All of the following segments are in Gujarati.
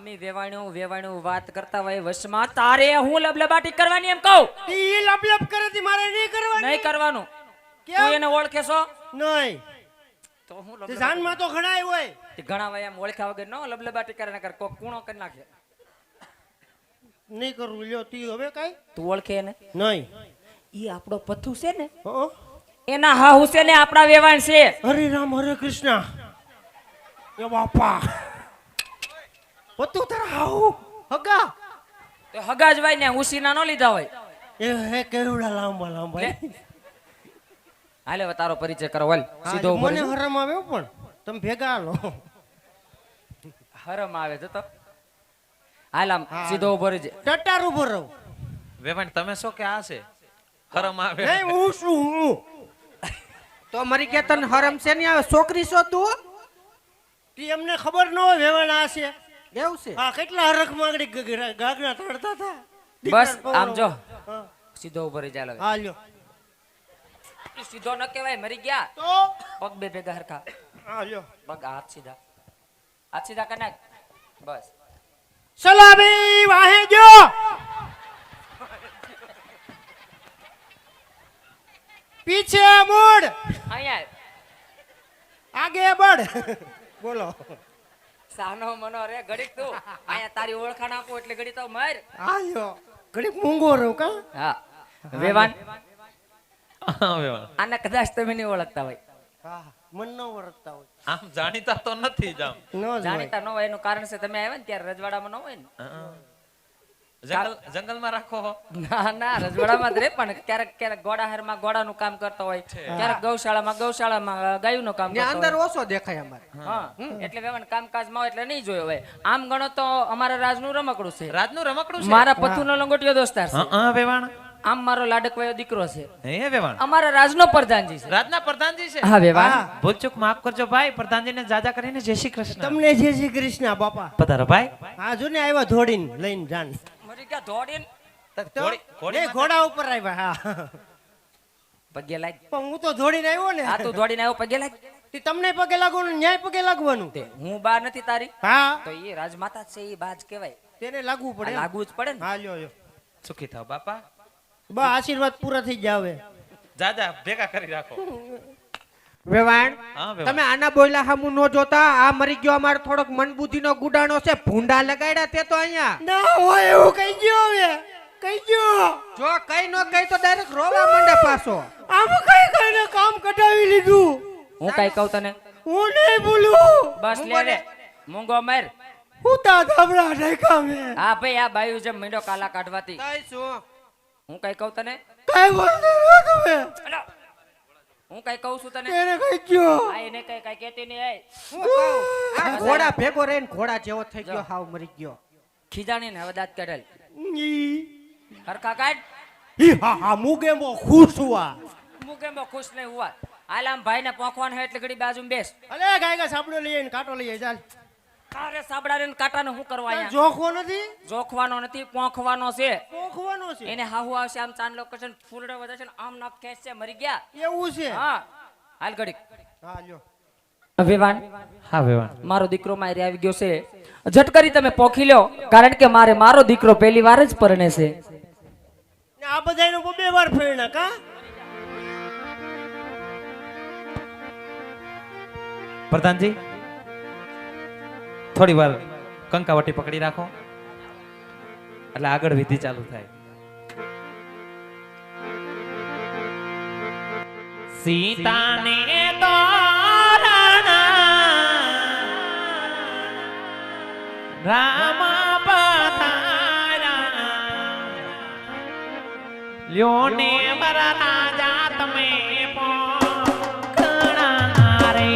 આમી વેવાણું વાત કરતા હોય વશમાં તારે હું લબલબાટી કરવાની એમ કહું ઈ લબલબ કરે તી મારે નહીં કરવાની નહીં કરવાનું કેમ? તું એને ઓળખે છો નહીં તો હું તે જાનમાં તો ઘણાય હોય ઘણા હોય એમ ઓળખ્યા વગર નો લબલબાટી કરે નકર કોક કૂણો કરી નાખે નહીં કરવું લ્યો તી હવે કાઈ તું ઓળખે એને નહીં ઈ આપણો પથ્થુ છે ને હો એના હા હુસેને આપણા વેવાણ છે હરે રામ હરે કૃષ્ણ એ બાપા પતું તારા હાઉ હગા તો હગા જ ભાઈ ને ઉસીના નો લીધા હોય એ હે કેવડા લાંબા લાંબા હાલે હવે તારો પરિચય કરો વલ સીધો ઉભો મને રહેજો. હરમ આવે પણ તમે ભેગા હાલો હરમ આવે છે તો હાલ આમ સીધો ઉભો રહેજે ટટાર ઉભો રહો વેવાણ તમે શું કે આ છે હરમ આવે નહીં હું શું હું તો મરી ગયા તને હરમ છે ને આવે છોકરી છો તું તી અમને ખબર ન હોય વેવણ આ છે એવું છે હા કેટલા હરખ માંગડી ગાગરા તડતા હતા બસ આમ જો હા. સીધો ઉભો રહી ચાલો હા લ્યો સીધો ન કહેવાય મરી ગયા તો પગ બે ભેગા હરખા હા લ્યો પગ હાથ સીધા કર નાખ બસ સલામી વાહે જો પીછે મુડ અહીંયા આગે બડ બોલો સાનો મનો રે ઘડીક તું અહીંયા તારી ઓળખાણ આપો એટલે ઘડી તો મર હા લ્યો ઘડીક મૂંગો રહો કા હા વેવાન હા, વેવાણ આને કદાચ તમે નહીં ઓળખતા હોય હા મન ન વરતતા હોય આમ જાણીતા તો નથી જ આમ ન જ હોય. જાણીતા ન હોય એનું કારણ છે તમે આવ્યા ને ત્યારે રજવાડામાં ન હોય ને જંગલમાં રાખો ના રજવાડામાં જ રે પણ ક્યારેક ગોડાહારમાં ગોડાનું કામ કરતો હોય ક્યારેક ગૌશાળામાં ગાયુંનું કામ ને કરતો અંદર હોય ઓછો દેખાય અમારે હા એટલે વેવાન કામકાજમાં હોય એટલે નહીં જોયો હોય આમ ગણો તો અમારા રાજનું રમકડું છે રાજનું રમકડું છે મારા પથુનો લંગોટિયો દોસ્તાર છે હા વેવાણ આમ મારો લાડકવાયો દીકરો છે હે વેવાણ અમારા રાજનો પ્રધાનજી છે રાજના પ્રધાનજી છે હા વેવાન ભૂલચૂક માફ કરજો ભાઈ પ્રધાનજીને જાજા કરીને જય શ્રી કૃષ્ણ તમને જય શ્રી કૃષ્ણ બાપા પધારો ભાઈ હા જો ને આવ્યા ધોડીને લઈને જાન મરી ગયા દોડીને એ ઘોડા ઉપર આવ્યા હા પગે લાગ પણ હું તો ધોડીને આવ્યો ને આ તું દોડીને આવ્યો પગે લાગ તી તમને પગે લાગવાનું ન્યાય પગે લાગવાનું તે હું બા નથી તારી હા તો એ રાજમાતા છે એ બાજ કહેવાય તેને લાગવું આ પડે લાગવું જ પડે ને હા લ્યો લ્યો સુખી થાવ બાપા બા આશીર્વાદ પૂરા થઈ જાવે જાજા ભેગા કરી રાખો વેવાણ હા તમે વેવાણ આના બોયલા હામુ નો જોતા આ મરી ગયો અમારો થોડોક મન બુદ્ધિનો ગુડાણો છે ભૂંડા લગાડ્યા તે તો અહીંયા ના હોય એવું કઈ ગયો હવે કઈ ગયો જો કઈ નો કઈ તો ડાયરેક્ટ રોવા માંડે પાછો આમ કઈ કઈને કામ કઢાવી લીધું હું કઈ કહું તને હું નહીં બોલું બસ લે રે મૂંગો માર હું તા ધાબળા ઢેકા મે હા ભાઈ આ બાયુ જેમ મીંડો કાલા કાઢવાતી કઈ શું હું કઈ કહું તને કઈ બોલતો તમે અલા, હું કઈ કહું છું તને તેને કઈ ગયો આ એને કઈ કહેતી નહીં આય હું કહું આ ઘોડા ભેગો રહીને ઘોડા જેવો થઈ ગયો હાવ મરી ગયો ખીજાણી ને હવે દાંત કાઢેલ ઈ હરખા કાઢ હા હા મુગે મો ખુશ હુઆ મુકે બો ખુશ નહીં હુઆ હાલ આમ ભાઈ ને પોખવાનું હે એટલે ઘડી બાજુમાં બેસ અલે ગાયગા સાબડો લઈ આવીને કાંટો લઈ આવી ચાલ તારે સાબડા ને કાટાને શું કરવા અહીંયા જોખવો નથી જોખવાનો નથી પોખવાનો છે પોખવાનો છે એને હાહુ આવશે આમ ચાંદલો કરશે ને ફૂલડો વધારશે ને આમ નાક ખેંચશે મરી ગયા એવું છે હા હાલ ઘડીક હા લ્યો વિવાન હા વેવાણ મારો દીકરો મારી આવી ગયો છે ઝટકરી તમે પોખી લ્યો કારણ કે મારો દીકરો પહેલી વાર જ પરણે છે ને આ બધાયનો બે વાર ફેરણા કા પ્રધાનજી થોડી વાર કંકાવટી પકડી રાખો એટલે આગળ વિધિ ચાલુ થાય સીતાને રામ પધારા લ્યોને મારા રાજા તમે પોખણા રે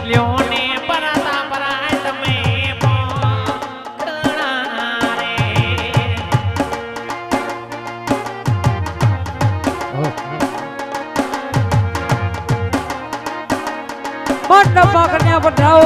લ્યોને પરતા પરાય તમે પોખણા રે મન પકડ્યા પઠાઓ